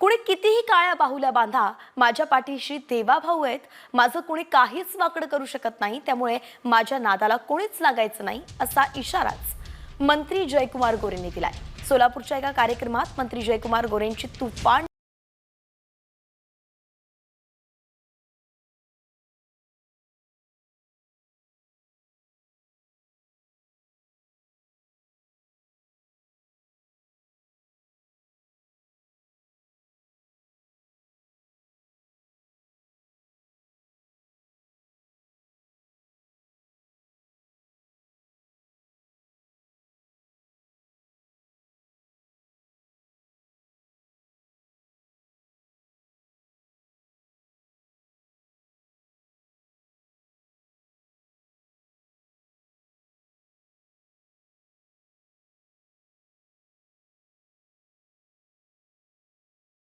कुणी कितीही काळ्या बाहुल्या बांधा, माझ्या पाठीशी देवाभाऊ आहेत. माझं कुणी काहीच वाकडं करू शकत नाही, त्यामुळे माझ्या नादाला कोणीच लागायचं नाही, असा इशाराच मंत्री जयकुमार गोरेंनी दिलाय. सोलापूरच्या एका कार्यक्रमात मंत्री जयकुमार गोरेंची तुफान